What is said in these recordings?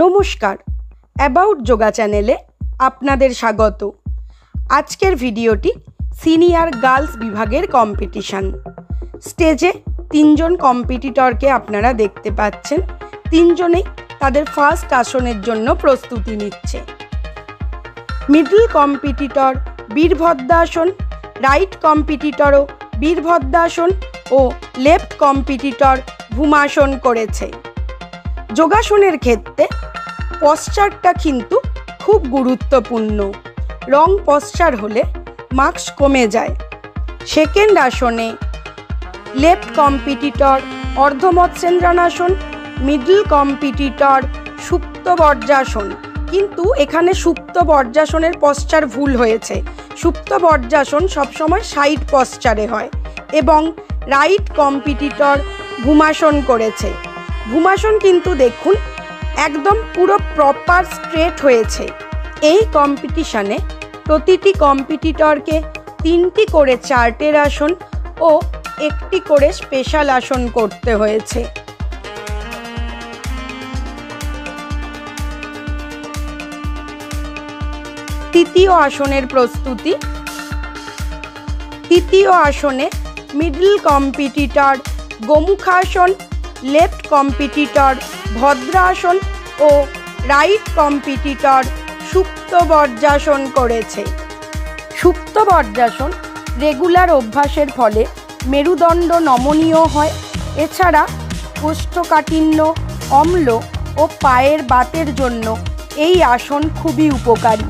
নমস্কার, অ্যাবাউট যোগা চ্যানেলে আপনাদের স্বাগত। আজকের ভিডিওটি সিনিয়র গার্লস বিভাগের কম্পিটিশান। স্টেজে তিনজন কম্পিটিটরকে আপনারা দেখতে পাচ্ছেন। তিনজনেই তাদের ফার্স্ট আসনের জন্য প্রস্তুতি নিচ্ছে। মিডল কম্পিটিটর বীরভদ্রাসন, রাইট কম্পিটিটরও বীরভদ্রাসন ও লেফট কম্পিটিটর ভূমাসন করেছে। যোগাসনের ক্ষেত্রে পশ্চারটা কিন্তু খুব গুরুত্বপূর্ণ। রং পশ্চার হলে মার্কস কমে যায়। সেকেন্ড আসনে লেফট কম্পিটিটর অর্ধমৎস্যেন্দ্রাসন, মিডল কম্পিটিটর সুপ্ত বজ্রাসন। কিন্তু এখানে সুপ্ত বজ্রাসনের পশ্চার ভুল হয়েছে। সুপ্ত বজ্রাসন সবসময় সাইড পশ্চারে হয় এবং রাইট কম্পিটিটর ভূমাসন করেছে। ভূমাসন কিন্তু দেখুন একদম পুরো প্রপার স্ট্রেট হয়েছে। এই কম্পিটিশানে প্রতিটি কম্পিটিটরকে 3টি করে চার্টের আসন ও 1টি করে স্পেশাল আসন করতে হয়েছে। তৃতীয় আসনের প্রস্তুতি। তৃতীয় আসনে মিডল কম্পিটিটর গোমুখাসন, লেফট কম্পিটিটর ভদ্রাসন ও রাইট কম্পিটিটর সুপ্ত বজ্রাসন করেছে। সুপ্ত বজ্রাসন রেগুলার অভ্যাসের ফলে মেরুদণ্ড নমনীয় হয়। এছাড়া কোষ্ঠকাঠিন্য, অম্ল ও পায়ের বাতের জন্য এই আসন খুবই উপকারী।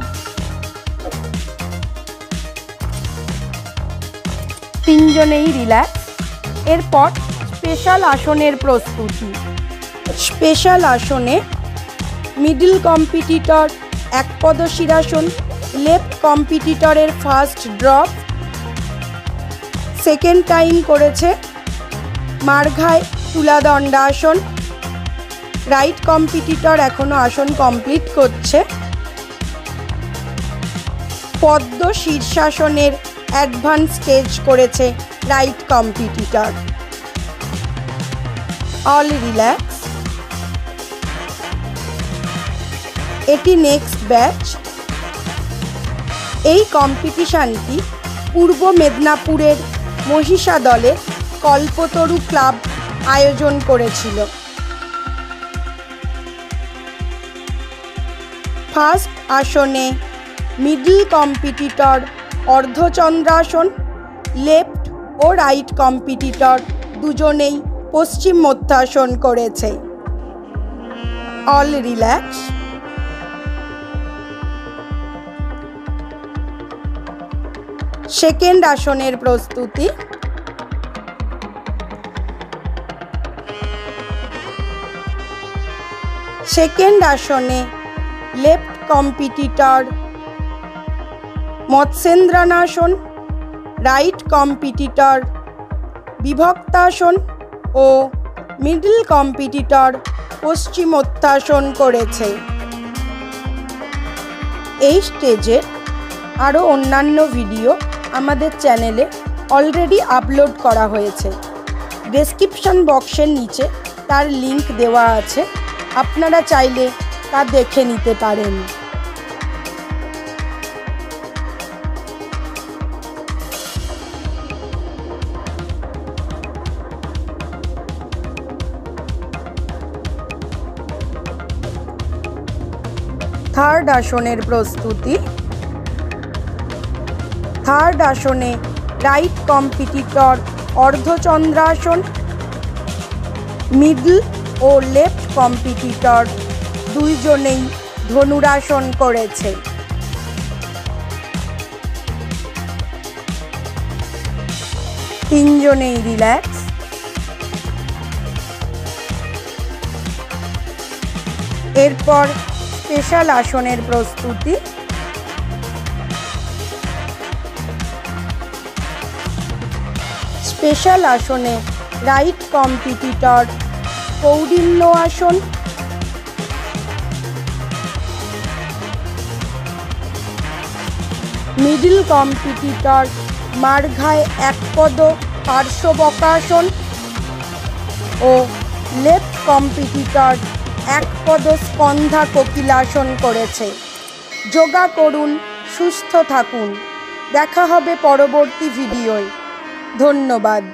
তিনজনেই রিল্যাক্স। এরপর স্পেশাল আসনের প্রস্তুতি। স্পেশাল আসনে মিডল কম্পিটিটর একপদশিরাসন, লেফট কম্পিটিটরের ফার্স্ট ড্রপ। সেকেন্ড টাইম করেছে মার্ঘায় তুলাদণ্ডাসন। রাইট কম্পিটিটর এখনো আসন কমপ্লিট করছে। পদ্ম শীর্ষাসনের অ্যাডভান্স স্টেজ করেছে রাইট কম্পিটিটর। All relax. এটি নেক্সট ব্যাচ। এই কম্পিটিশানটি পূর্ব মেদিনীপুরের মহিষা দলের কল্পতরু ক্লাব আয়োজন করেছিল। ফার্স্ট আসনে মিডল কম্পিটিটর অর্ধচন্দ্রাসন, লেফট ও রাইট কম্পিটিটর দুজনেই পশ্চিমোত্তাসন করেছে। All relax. সেকেন্ড আসনের প্রস্তুতি। সেকেন্ড আসনে লেফট কম্পিটিটর মৎস্যেন্দ্রাসন, রাইট কম্পিটিটর বিভক্তাসন ও মিডল কম্পিটিটর পশ্চিমোত্তাসন করেছে। এই স্টেজে আরও অন্যান্য ভিডিও আমাদের চ্যানেলে অলরেডি আপলোড করা হয়েছে। ডেসক্রিপশন বক্সের নিচে তার লিংক দেওয়া আছে, আপনারা চাইলে তা দেখে নিতে পারেন। থার্ড আসনের প্রস্তুতি। থার্ড আসনে রাইট কম্পিটিটর অর্ধচন্দ্রাসন, মিডল ও লেফট কম্পিটিটর দুইজনেই ধনুরাসন করেছে। তিনজনেই রিল্যাক্স। এরপর স্পেশাল আসনের প্রস্তুতি। স্পেশাল আসনে রাইট কম্পিটিটর কৌডিন্য আসন, মিডল কম্পিটিটর মার্ঘায় একপদ পার্শ্ববকাসন ও লেফট কম্পিটিটর একপদ স্কন্ধা কোকিলাসন করেছে। যোগা করুন, সুস্থ থাকুন। দেখা হবে পরবর্তী ভিডিওয়। ধন্যবাদ।